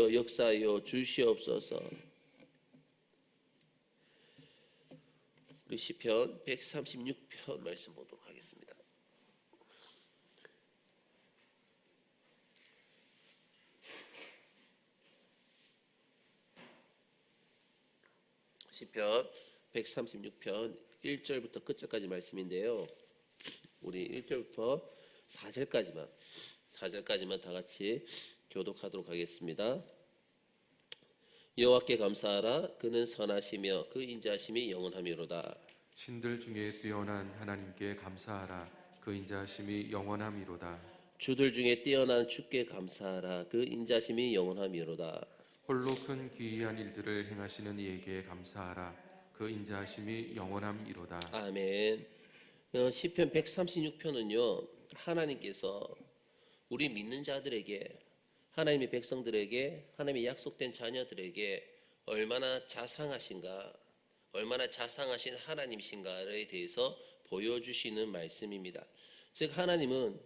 주여 역사하여 주시옵소서. 우리 시편 136편 말씀 보도록 하겠습니다. 시편 136편 1절부터 끝절까지 말씀인데요. 우리 1절부터 4절까지만 다 같이 교독하도록 하겠습니다. 여호와께 감사하라. 그는 선하시며 그 인자하심이 영원하미로다. 신들 중에 뛰어난 하나님께 감사하라. 그 인자하심이 영원하미로다. 주들 중에 뛰어난 주께 감사하라. 그 인자하심이 영원하미로다. 홀로 큰 기이한 일들을 행하시는 이에게 감사하라. 그 인자하심이 영원함이로다. 아멘. 시편 136편은요 하나님께서 우리 믿는 자들에게, 하나님의 백성들에게, 하나님의 약속된 자녀들에게 얼마나 자상하신가, 얼마나 자상하신 하나님이신가에 대해서 보여주시는 말씀입니다. 즉 하나님은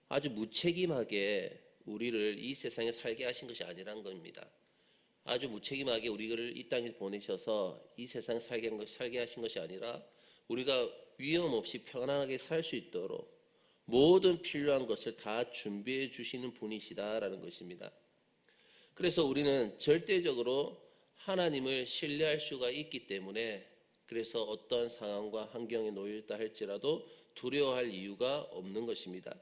아주 무책임하게 우리를 이 세상에 살게 하신 것이 아니란 겁니다. 아주 무책임하게 우리를 이 땅에 보내셔서 이 세상에 살게 하신 것이 아니라 우리가 위험 없이 편안하게 살 수 있도록 모든 필요한 것을 다 준비해 주시는 분이시다라는 것입니다. 그래서 우리는 절대적으로 하나님을 신뢰할 수가 있기 때문에, 그래서 어떤 상황과 환경에 놓여있다 할지라도 두려워할 이유가 없는 것입니다.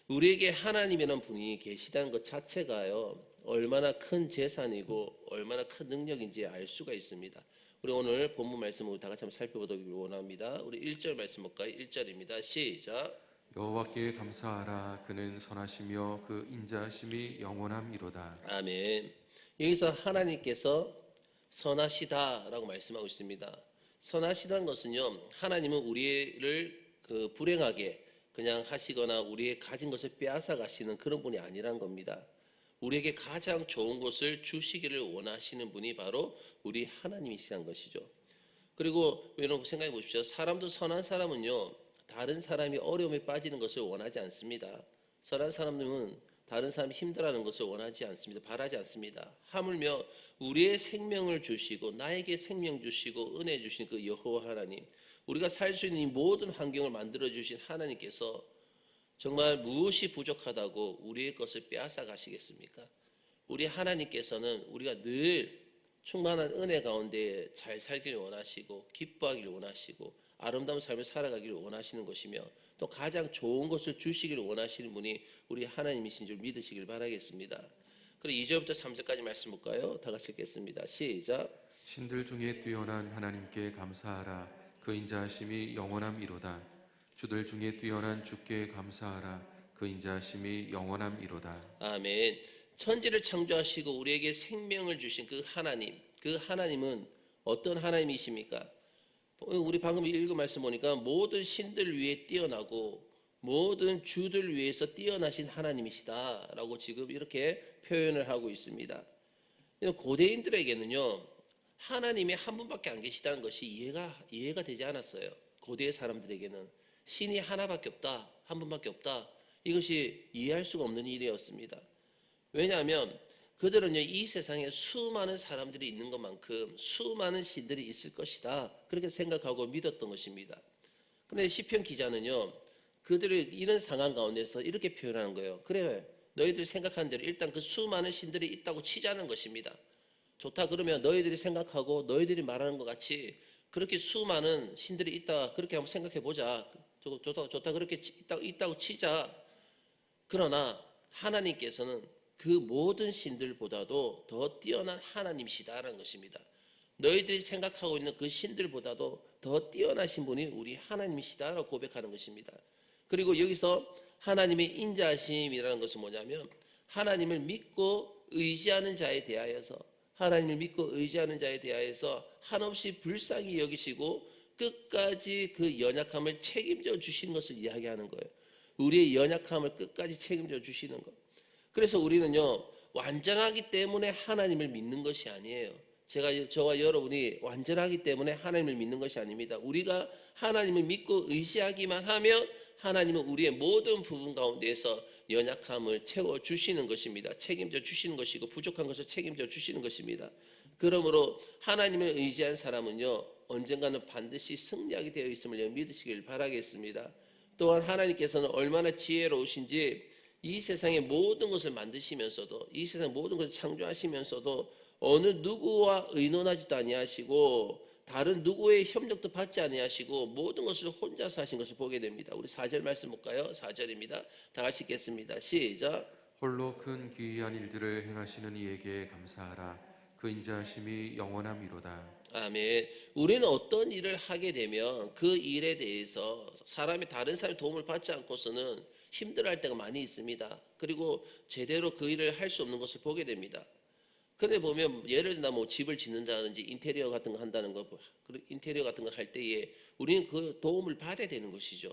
우리에게 하나님이라는 분이 계시다는 것 자체가요 얼마나 큰 재산이고 얼마나 큰 능력인지 알 수가 있습니다. 우리 오늘 본문 말씀을 다 같이 한번 살펴보도록 원합니다. 우리 1절 말씀 볼까요? 1절입니다. 시작. 여호와께 감사하라. 그는 선하시며 그 인자하심이 영원함이로다. 아멘. 여기서 하나님께서 선하시다라고 말씀하고 있습니다. 선하시다는 것은요, 하나님은 우리를 불행하게 그냥 하시거나 우리의 가진 것을 빼앗아 가시는 그런 분이 아니란 겁니다. 우리에게 가장 좋은 것을 주시기를 원하시는 분이 바로 우리 하나님이시란 것이죠. 그리고 여러분 생각해 보십시오. 사람도, 선한 사람은요 다른 사람이 어려움에 빠지는 것을 원하지 않습니다. 선한 사람들은 다른 사람이 힘들어하는 것을 원하지 않습니다. 바라지 않습니다. 하물며 우리의 생명을 주시고 나에게 생명 주시고 은혜 주신 그 여호와 하나님, 우리가 살 수 있는 이 모든 환경을 만들어 주신 하나님께서 정말 무엇이 부족하다고 우리의 것을 빼앗아 가시겠습니까? 우리 하나님께서는 우리가 늘 충만한 은혜 가운데 잘 살기를 원하시고 기뻐하기를 원하시고 아름다운 삶을 살아가기를 원하시는 것이며 또 가장 좋은 것을 주시기를 원하시는 분이 우리 하나님이신 줄 믿으시길 바라겠습니다. 그리고 2절부터 3절까지 말씀 볼까요? 다 같이 읽겠습니다. 시작. 신들 중에 뛰어난 하나님께 감사하라. 그 인자하심이 영원함이로다. 주들 중에 뛰어난 주께 감사하라. 그 인자하심이 영원함이로다. 아멘. 천지를 창조하시고 우리에게 생명을 주신 그 하나님, 그 하나님은 어떤 하나님이십니까? 우리 방금 읽은 말씀 보니까 모든 신들 위에 뛰어나고 모든 주들 위에서 뛰어나신 하나님이시다라고 지금 이렇게 표현을 하고 있습니다. 고대인들에게는요 하나님이 한 분밖에 안 계시다는 것이 이해가 되지 않았어요. 고대의 사람들에게는 신이 하나밖에 없다, 한 분밖에 없다, 이것이 이해할 수가 없는 일이었습니다. 왜냐하면 그들은요 이 세상에 수많은 사람들이 있는 것만큼 수많은 신들이 있을 것이다, 그렇게 생각하고 믿었던 것입니다. 그런데 시편 기자는요 그들의 이런 상황 가운데서 이렇게 표현하는 거예요. 그래, 너희들이 생각하는 대로 일단 그 수많은 신들이 있다고 치자는 것입니다. 좋다, 그러면 너희들이 생각하고 너희들이 말하는 것 같이 그렇게 수많은 신들이 있다, 그렇게 한번 생각해 보자. 좋다 그렇게 있다고 치자. 그러나 하나님께서는 그 모든 신들보다도 더 뛰어난 하나님이시다라는 것입니다. 너희들이 생각하고 있는 그 신들보다도 더 뛰어나신 분이 우리 하나님이시다라고 고백하는 것입니다. 그리고 여기서 하나님의 인자하심이라는 것은 뭐냐면 하나님을 믿고 의지하는 자에 대하여서, 하나님을 믿고 의지하는 자에 대하여서 한없이 불쌍히 여기시고 끝까지 그 연약함을 책임져 주시는 것을 이야기하는 거예요. 우리의 연약함을 끝까지 책임져 주시는 것. 그래서 우리는요 완전하기 때문에 하나님을 믿는 것이 아니에요. 저와 여러분이 완전하기 때문에 하나님을 믿는 것이 아닙니다. 우리가 하나님을 믿고 의지하기만 하면 하나님은 우리의 모든 부분 가운데에서 연약함을 채워주시는 것입니다. 책임져 주시는 것이고 부족한 것을 책임져 주시는 것입니다. 그러므로 하나님을 의지한 사람은요, 언젠가는 반드시 승리하게 되어 있음을 믿으시길 바라겠습니다. 또한 하나님께서는 얼마나 지혜로우신지 이 세상의 모든 것을 만드시면서도, 이 세상 모든 것을 창조하시면서도 어느 누구와 의논하지도 아니하시고 다른 누구의 협력도 받지 아니하시고 모든 것을 혼자서 하신 것을 보게 됩니다. 우리 4절 말씀 볼까요? 4절입니다. 다 같이 읽겠습니다. 시작. 홀로 큰 기이한 일들을 행하시는 이에게 감사하라. 그 인자하심이 영원함이로다. 아멘. 우리는 어떤 일을 하게 되면 그 일에 대해서 다른 사람의 도움을 받지 않고서는 힘들어할 때가 많이 있습니다. 그리고 제대로 그 일을 할 수 없는 것을 보게 됩니다. 그런데 보면 예를 들어 뭐 집을 짓는다든지 인테리어 같은 거 한다는 거, 인테리어 같은 걸 할 때에 우리는 그 도움을 받아야 되는 것이죠.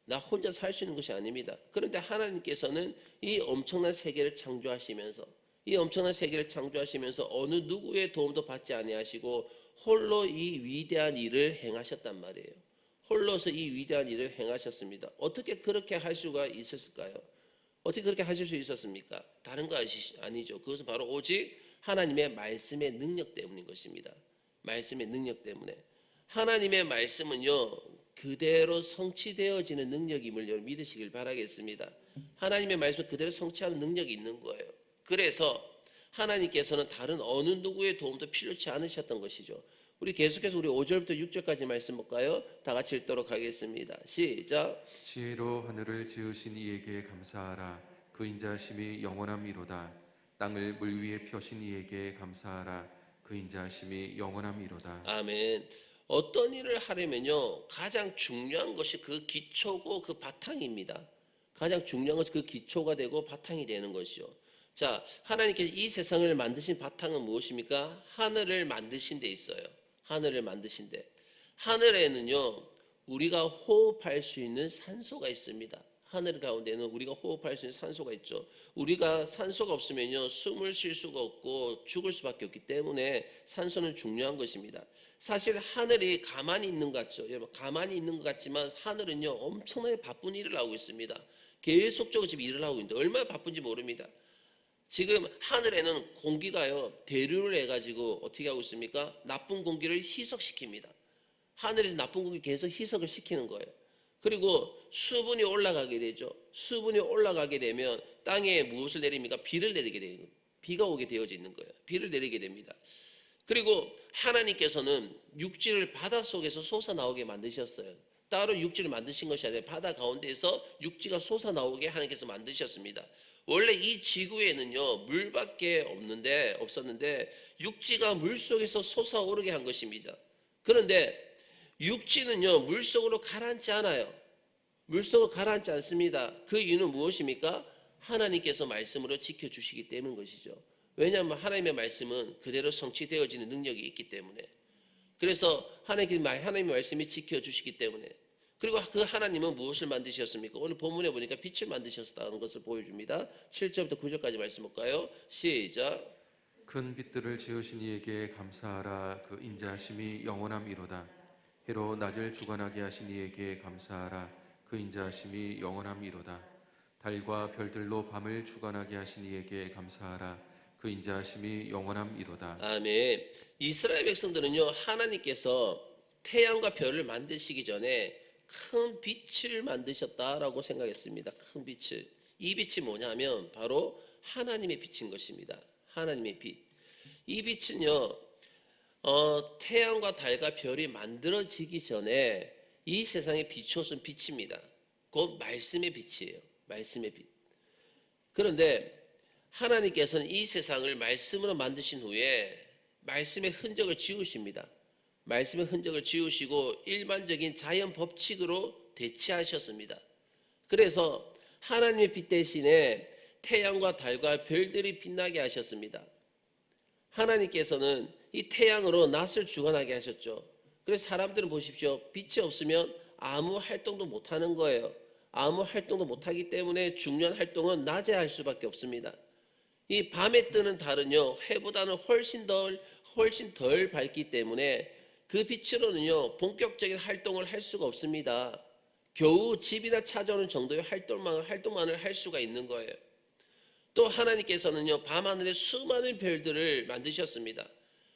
나 혼자 살 수 있는 것이 아닙니다. 그런데 하나님께서는 이 엄청난 세계를 창조하시면서 어느 누구의 도움도 받지 아니하시고 홀로 이 위대한 일을 행하셨단 말이에요. 홀로서 이 위대한 일을 행하셨습니다. 어떻게 그렇게 할 수가 있었을까요? 어떻게 그렇게 하실 수 있었습니까? 다른 거 아니죠. 그것은 바로 오직 하나님의 말씀의 능력 때문인 것입니다. 말씀의 능력 때문에. 하나님의 말씀은요, 그대로 성취되어지는 능력임을 여러분 믿으시길 바라겠습니다. 하나님의 말씀은 그대로 성취하는 능력이 있는 거예요. 그래서 하나님께서는 다른 어느 누구의 도움도 필요치 않으셨던 것이죠. 우리 계속해서 우리 5절부터 6절까지 말씀 볼까요? 다 같이 읽도록 하겠습니다. 시작. 지혜로 하늘을 지으신 이에게 감사하라. 그 인자하심이 영원함이로다. 땅을 물 위에 펴신 이에게 감사하라. 그 인자하심이 영원함이로다. 아멘. 어떤 일을 하려면요, 가장 중요한 것이 그 기초고 그 바탕입니다. 가장 중요한 것이 그 기초가 되고 바탕이 되는 것이요. 자, 하나님께서 이 세상을 만드신 바탕은 무엇입니까? 하늘을 만드신 데 있어요. 하늘을 만드신 데. 하늘에는요, 우리가 호흡할 수 있는 산소가 있습니다. 하늘 가운데는 우리가 호흡할 수 있는 산소가 있죠. 우리가 산소가 없으면요, 숨을 쉴 수가 없고 죽을 수밖에 없기 때문에 산소는 중요한 것입니다. 사실 하늘이 가만히 있는 것 같죠. 여러분, 가만히 있는 것 같지만 하늘은요, 엄청나게 바쁜 일을 하고 있습니다. 계속적으로 지금 일을 하고 있는데 얼마나 바쁜지 모릅니다. 지금 하늘에는 공기가요, 대류를 해가지고 어떻게 하고 있습니까? 나쁜 공기를 희석시킵니다. 하늘에서 나쁜 공기 계속 희석을 시키는 거예요. 그리고 수분이 올라가게 되죠. 수분이 올라가게 되면 땅에 무엇을 내립니까? 비를 내리게 되는 거예요. 비가 오게 되어져 있는 거예요. 비를 내리게 됩니다. 그리고 하나님께서는 육지를 바다 속에서 솟아나오게 만드셨어요. 따로 육지를 만드신 것이 아니라 바다 가운데에서 육지가 솟아나오게 하나님께서 만드셨습니다. 원래 이 지구에는요, 물밖에 없었는데 육지가 물속에서 솟아오르게 한 것입니다. 그런데 육지는요, 물속으로 가라앉지 않아요. 물속으로 가라앉지 않습니다. 그 이유는 무엇입니까? 하나님께서 말씀으로 지켜주시기 때문인 것이죠. 왜냐하면 하나님의 말씀은 그대로 성취되어지는 능력이 있기 때문에. 그래서 하나님의 말씀이 지켜주시기 때문에. 그리고 그 하나님은 무엇을 만드셨습니까? 오늘 본문에 보니까 빛을 만드셨다는 것을 보여줍니다. 7절부터 9절까지 말씀 볼까요? 시작. 큰 빛들을 지으신 이에게 감사하라. 그 인자하심이 영원함이로다. 해로 낮을 주관하게 하신 이에게 감사하라. 그 인자하심이 영원함이로다. 달과 별들로 밤을 주관하게 하신 이에게 감사하라. 그 인자하심이 영원함이로다. 아멘. 이스라엘 백성들은요, 하나님께서 태양과 별을 만드시기 전에 큰 빛을 만드셨다라고 생각했습니다. 큰 빛을. 이 빛이 뭐냐면 바로 하나님의 빛인 것입니다. 하나님의 빛. 이 빛은요, 태양과 달과 별이 만들어지기 전에 이 세상에 비추어준 빛입니다. 곧 말씀의 빛이에요. 말씀의 빛. 그런데 하나님께서는 이 세상을 말씀으로 만드신 후에 말씀의 흔적을 지우십니다. 말씀의 흔적을 지우시고 일반적인 자연 법칙으로 대체하셨습니다. 그래서 하나님의 빛 대신에 태양과 달과 별들이 빛나게 하셨습니다. 하나님께서는 이 태양으로 낮을 주관하게 하셨죠. 그래서 사람들은 보십시오. 빛이 없으면 아무 활동도 못하는 거예요. 아무 활동도 못하기 때문에 중요한 활동은 낮에 할 수밖에 없습니다. 이 밤에 뜨는 달은요, 해보다는 훨씬 덜 밝기 때문에 그 빛으로는요, 본격적인 활동을 할 수가 없습니다. 겨우 집이나 찾아오는 정도의 활동만을 할 수가 있는 거예요. 또 하나님께서는요, 밤하늘에 수많은 별들을 만드셨습니다.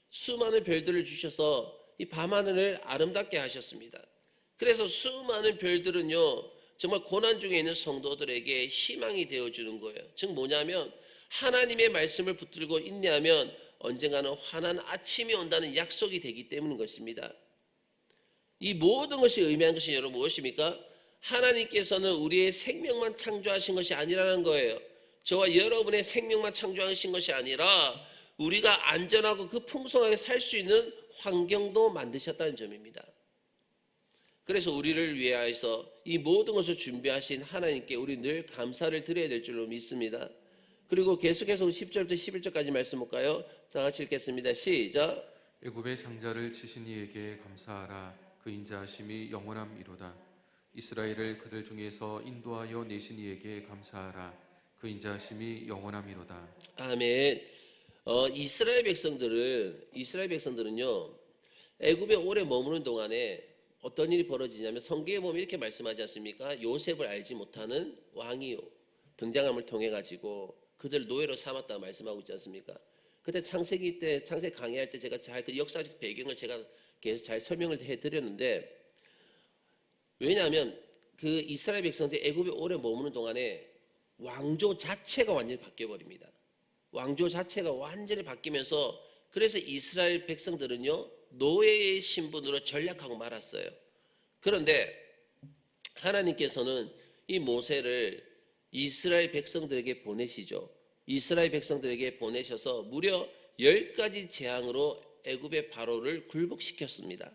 수많은 별들을 주셔서 이 밤하늘을 아름답게 하셨습니다. 그래서 수많은 별들은요, 정말 고난 중에 있는 성도들에게 희망이 되어주는 거예요. 즉 뭐냐면 하나님의 말씀을 붙들고 인내하면 언젠가는 환한 아침이 온다는 약속이 되기 때문인 것입니다. 이 모든 것이 의미하는 것이 여러분 무엇입니까? 하나님께서는 우리의 생명만 창조하신 것이 아니라는 거예요. 저와 여러분의 생명만 창조하신 것이 아니라 우리가 안전하고 그 풍성하게 살 수 있는 환경도 만드셨다는 점입니다. 그래서 우리를 위하여서 이 모든 것을 준비하신 하나님께 우리 늘 감사를 드려야 될 줄로 믿습니다. 그리고 계속해서 10절부터 11절까지 말씀 볼까요? 다 같이 읽겠습니다. 시작. 애굽의 장자를 치신 이에게 감사하라. 그 인자하심이 영원함이로다. 이스라엘을 그들 중에서 인도하여 내신 이에게 감사하라. 그 인자하심이 영원함이로다. 아멘. 이스라엘 백성들은요, 애굽에 오래 머무는 동안에 어떤 일이 벌어지냐면 성경에 보면 이렇게 말씀하지 않습니까? 요셉을 알지 못하는 왕이 등장함을 통해 가지고 그들 노예로 삼았다 말씀하고 있지 않습니까? 그때 창세기 강의할 때 제가 잘 그 역사적 배경을 제가 계속 잘 설명을 해드렸는데, 왜냐하면 그 이스라엘 백성들이 애굽에 오래 머무는 동안에 왕조 자체가 완전히 바뀌어 버립니다. 왕조 자체가 완전히 바뀌면서 그래서 이스라엘 백성들은요, 노예의 신분으로 전락하고 말았어요. 그런데 하나님께서는 이 모세를 이스라엘 백성들에게 보내시죠. 이스라엘 백성들에게 보내셔서 무려 10가지 재앙으로 애굽의 바로를 굴복시켰습니다.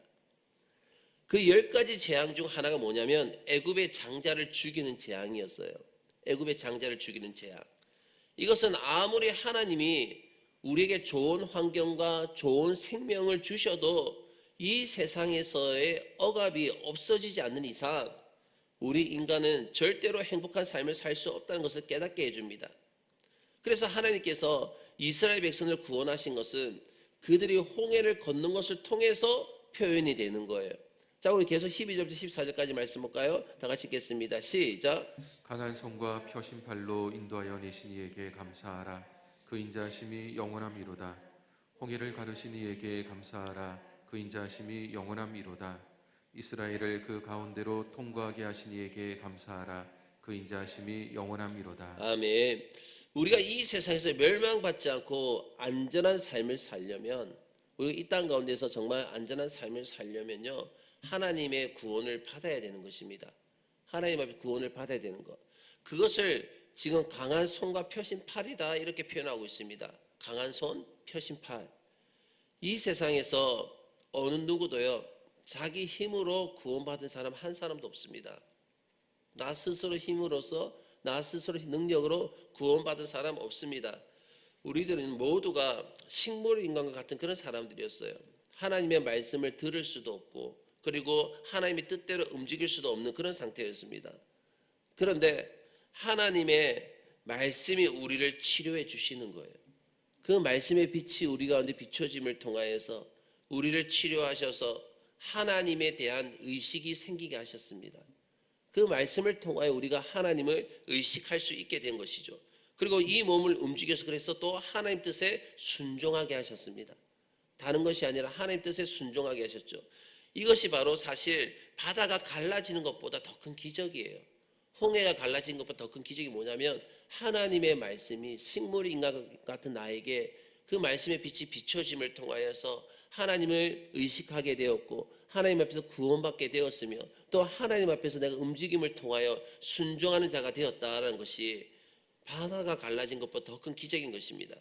그 10가지 재앙 중 하나가 뭐냐면 애굽의 장자를 죽이는 재앙이었어요. 애굽의 장자를 죽이는 재앙. 이것은 아무리 하나님이 우리에게 좋은 환경과 좋은 생명을 주셔도 이 세상에서의 억압이 없어지지 않는 이상 우리 인간은 절대로 행복한 삶을 살 수 없다는 것을 깨닫게 해줍니다. 그래서 하나님께서 이스라엘 백성을 구원하신 것은 그들이 홍해를 걷는 것을 통해서 표현이 되는 거예요. 자, 우리 계속 12절부터 14절까지 말씀 볼까요? 다 같이 읽겠습니다. 시작. 강한 손과 펴신 팔로 인도하여 내신 이에게 감사하라. 그 인자하심이 영원함이로다. 홍해를 가르신 이에게 감사하라. 그 인자하심이 영원함이로다. 이스라엘을 그 가운데로 통과하게 하신 이에게 감사하라. 그 인자하심이 영원함이로다. 아멘. 우리가 이 세상에서 멸망받지 않고 안전한 삶을 살려면, 우리가 이 땅 가운데서 정말 안전한 삶을 살려면요, 하나님의 구원을 받아야 되는 것입니다. 하나님 앞에 구원을 받아야 되는 것. 그것을 지금 강한 손과 펴신 팔이다 이렇게 표현하고 있습니다. 강한 손, 펴신 팔. 이 세상에서 어느 누구도요, 자기 힘으로 구원받은 사람 한 사람도 없습니다. 나 스스로 힘으로써, 나 스스로 능력으로 구원받은 사람 없습니다. 우리들은 모두가 식물인간과 같은 그런 사람들이었어요. 하나님의 말씀을 들을 수도 없고, 그리고 하나님의 뜻대로 움직일 수도 없는 그런 상태였습니다. 그런데 하나님의 말씀이 우리를 치료해 주시는 거예요. 그 말씀의 빛이 우리 가운데 비춰짐을 통하여서 우리를 치료하셔서 하나님에 대한 의식이 생기게 하셨습니다. 그 말씀을 통하여 우리가 하나님을 의식할 수 있게 된 것이죠. 그리고 이 몸을 움직여서 그래서 또 하나님 뜻에 순종하게 하셨습니다. 다른 것이 아니라 하나님 뜻에 순종하게 하셨죠. 이것이 바로 사실 바다가 갈라지는 것보다 더 큰 기적이에요. 홍해가 갈라진 것보다 더 큰 기적이 뭐냐면 하나님의 말씀이 식물인간 같은 나에게 그 말씀의 빛이 비춰짐을 통하여서 하나님을 의식하게 되었고 하나님 앞에서 구원받게 되었으며 또 하나님 앞에서 내가 움직임을 통하여 순종하는 자가 되었다는 것이 바다가 갈라진 것보다 더 큰 기적인 것입니다.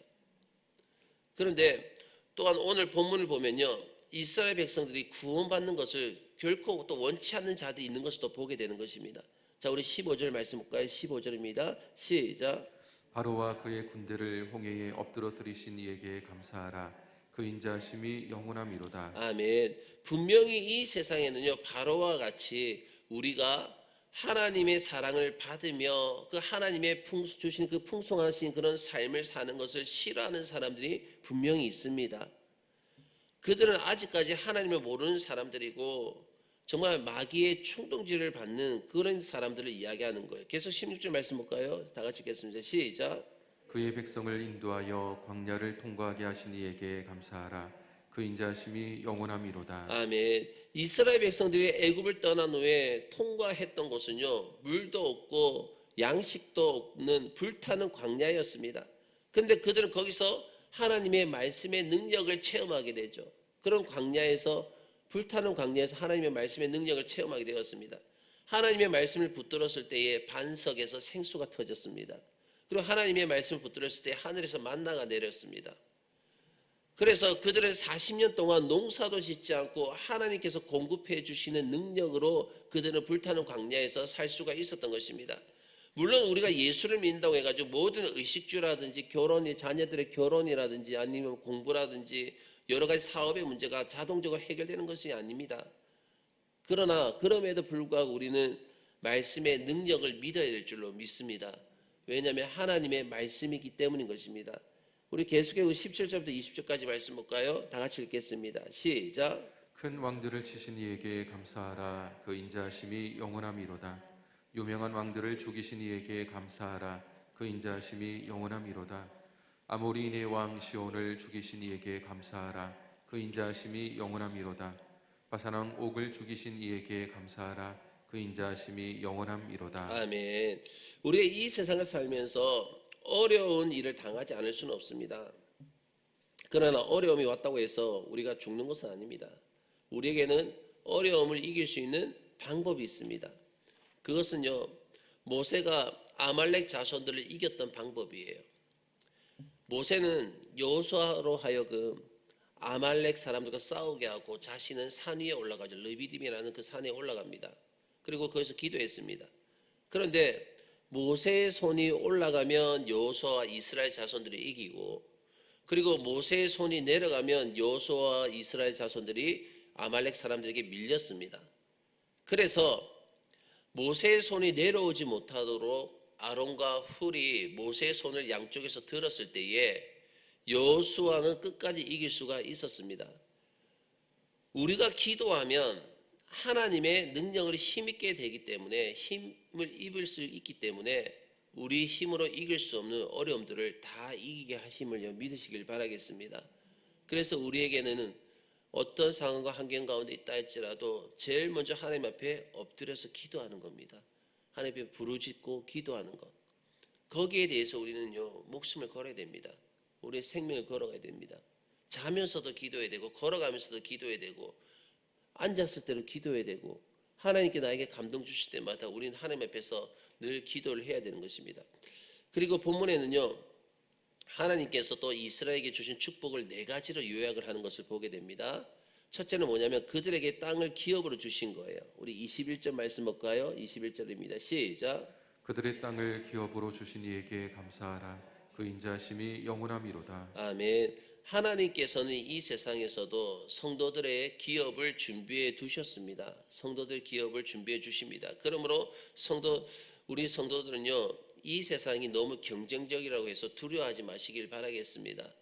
그런데 또한 오늘 본문을 보면요, 이스라엘 백성들이 구원받는 것을 결코 또 원치 않는 자들이 있는 것을 또 보게 되는 것입니다. 자, 우리 15절 말씀 볼까요? 15절입니다. 시작. 바로와 그의 군대를 홍해에 엎드러 들이신 이에게 감사하라. 그 인자하심이 영원함이로다. 아멘. 분명히 이 세상에는요, 바로와 같이 우리가 하나님의 사랑을 받으며 그 하나님의 주신 그 풍성하신 그런 삶을 사는 것을 싫어하는 사람들이 분명히 있습니다. 그들은 아직까지 하나님을 모르는 사람들이고 정말 마귀의 충동질을 받는 그런 사람들을 이야기하는 거예요. 계속 16절 말씀 볼까요? 다 같이 읽겠습니다. 시작. 그의 백성을 인도하여 광야를 통과하게 하신 이에게 감사하라. 그 인자하심이 영원함이로다. 아멘. 이스라엘 백성들이 애굽을 떠난 후에 통과했던 곳은요, 물도 없고 양식도 없는 불타는 광야였습니다. 그런데 그들은 거기서 하나님의 말씀의 능력을 체험하게 되죠. 그런 광야에서, 불타는 광야에서 하나님의 말씀의 능력을 체험하게 되었습니다. 하나님의 말씀을 붙들었을 때에 반석에서 생수가 터졌습니다. 그리고 하나님의 말씀을 붙들었을 때 하늘에서 만나가 내렸습니다. 그래서 그들은 40년 동안 농사도 짓지 않고 하나님께서 공급해 주시는 능력으로 그들은 불타는 광야에서 살 수가 있었던 것입니다. 물론 우리가 예수를 믿는다고 해가지고 모든 의식주라든지 결혼이, 자녀들의 결혼이라든지 아니면 공부라든지 여러 가지 사업의 문제가 자동적으로 해결되는 것이 아닙니다. 그러나 그럼에도 불구하고 우리는 말씀의 능력을 믿어야 될 줄로 믿습니다. 왜냐하면 하나님의 말씀이기 때문인 것입니다. 우리 계속해서 17절부터 20절까지 말씀 볼까요? 다 같이 읽겠습니다. 시작. 큰 왕들을 치신 이에게 감사하라. 그 인자하심이 영원함이로다. 유명한 왕들을 죽이신 이에게 감사하라. 그 인자하심이 영원함이로다. 아모리인의 왕 시온을 죽이신 이에게 감사하라. 그 인자하심이 영원함이로다. 바산 왕 옥을 죽이신 이에게 감사하라. 그 인자하심이 영원함이로다. 아멘. 우리가 이 세상을 살면서 어려운 일을 당하지 않을 수는 없습니다. 그러나 어려움이 왔다고 해서 우리가 죽는 것은 아닙니다. 우리에게는 어려움을 이길 수 있는 방법이 있습니다. 그것은요, 모세가 아말렉 자손들을 이겼던 방법이에요. 모세는 여호수아로 하여금 아말렉 사람들과 싸우게 하고 자신은 산 위에 올라가죠. 르비딤이라는 그 산에 올라갑니다. 그리고 거기서 기도했습니다. 그런데 모세의 손이 올라가면 여호수아와 이스라엘 자손들이 이기고, 그리고 모세의 손이 내려가면 여호수아와 이스라엘 자손들이 아말렉 사람들에게 밀렸습니다. 그래서 모세의 손이 내려오지 못하도록 아론과 훌이 모세의 손을 양쪽에서 들었을 때에 여호수아는 끝까지 이길 수가 있었습니다. 우리가 기도하면 하나님의 능력을 힘있게 되기 때문에, 힘을 입을 수 있기 때문에 우리 힘으로 이길 수 없는 어려움들을 다 이기게 하심을 믿으시길 바라겠습니다. 그래서 우리에게는 어떤 상황과 환경 가운데 있다 할지라도 제일 먼저 하나님 앞에 엎드려서 기도하는 겁니다. 하나님 앞에 부르짖고 기도하는 것. 거기에 대해서 우리는요, 목숨을 걸어야 됩니다. 우리의 생명을 걸어가야 됩니다. 자면서도 기도해야 되고, 걸어가면서도 기도해야 되고, 앉았을 때도 기도해야 되고, 하나님께 나에게 감동 주실 때마다 우리는 하나님 앞에서 늘 기도를 해야 되는 것입니다. 그리고 본문에는요, 하나님께서 또 이스라엘에게 주신 축복을 4가지로 요약을 하는 것을 보게 됩니다. 첫째는 뭐냐면 그들에게 땅을 기업으로 주신 거예요. 우리 21절 말씀 볼까요? 21절입니다. 시작. 그들의 땅을 기업으로 주신 이에게 감사하라. 그 인자하심이 영원함이로다. 아멘. 하나님께서는 이 세상에서도 성도들의 기업을 준비해 두셨습니다. 성도들 기업을 준비해 주십니다. 그러므로 우리 성도들은요, 이 세상이 너무 경쟁적이라고 해서 두려워하지 마시길 바라겠습니다.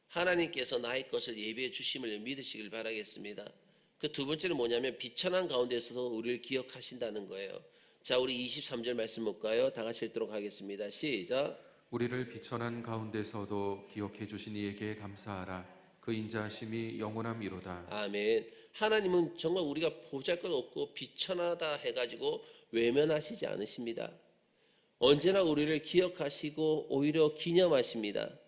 하나님께서 나의 것을 예비해 주심을 믿으시길 바라겠습니다. 그 두 번째는 뭐냐면 비천한 가운데서도 우리를 기억하신다는 거예요. 자, 우리 23절 말씀 볼까요? 다 같이 읽도록 하겠습니다. 시작. 우리를 비천한 가운데서도 기억해 주신 이에게 감사하라. 그 인자하심이 영원함이로다. 아멘. 하나님은 정말 우리가 보잘것없고 비천하다 해가지고 외면하시지 않으십니다. 언제나 우리를 기억하시고 오히려 기념하십니다.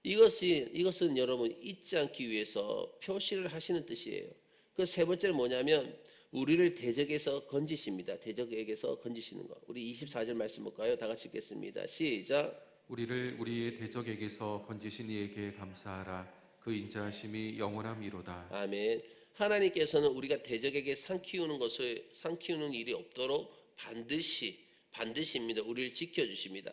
이것은 여러분 잊지 않기 위해서 표시를 하시는 뜻이에요. 그 세 번째는 뭐냐면 우리를 대적에서 건지십니다. 대적에게서 건지시는 것. 우리 24절 말씀 볼까요? 다 같이 읽겠습니다. 시작. 우리를 우리의 대적에게서 건지신 이에게 감사하라. 그 인자하심이 영원함이로다. 아멘. 하나님께서는 우리가 대적에게 상키우는 일이 없도록 반드시입니다. 우리를 지켜주십니다.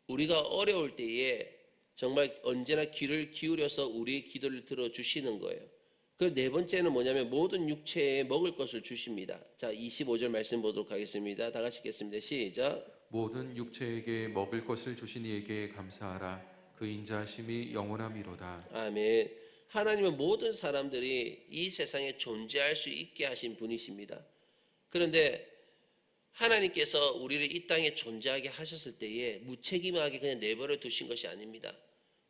우리가 어려울 때에 정말 언제나 귀를 기울여서 우리의 기도를 들어주시는 거예요. 그 네 번째는 뭐냐면 모든 육체에 먹을 것을 주십니다. 자, 25절 말씀 보도록 하겠습니다. 다 같이 읽겠습니다. 시작. 모든 육체에게 먹을 것을 주신 이에게 감사하라. 그 인자하심이 영원함이로다. 아멘. 하나님은 모든 사람들이 이 세상에 존재할 수 있게 하신 분이십니다. 그런데 하나님께서 우리를 이 땅에 존재하게 하셨을 때에 무책임하게 그냥 내버려 두신 것이 아닙니다.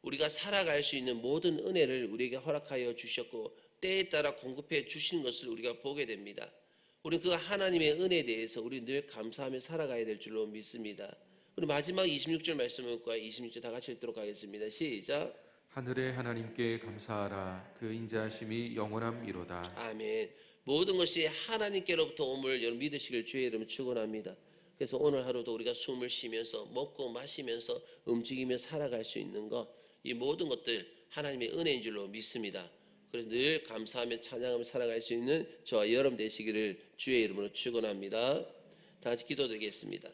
우리가 살아갈 수 있는 모든 은혜를 우리에게 허락하여 주셨고 때에 따라 공급해 주신 것을 우리가 보게 됩니다. 우리는 그 하나님의 은혜에 대해서 우리 늘 감사하며 살아가야 될 줄로 믿습니다. 우리 마지막 26절 말씀과 26절 다 같이 읽도록 하겠습니다. 시작. 하늘의 하나님께 감사하라. 그 인자하심이 영원함이로다. 아멘. 모든 것이 하나님께로부터 옴을 여러분 믿으시길 주의 이름으로 축원합니다. 그래서 오늘 하루도 우리가 숨을 쉬면서 먹고 마시면서 움직이며 살아갈 수 있는 것, 이 모든 것들 하나님의 은혜인 줄로 믿습니다. 그래서 늘 감사하며 찬양하며 살아갈 수 있는 저와 여러분 되시기를 주의 이름으로 축원합니다. 다 같이 기도드리겠습니다.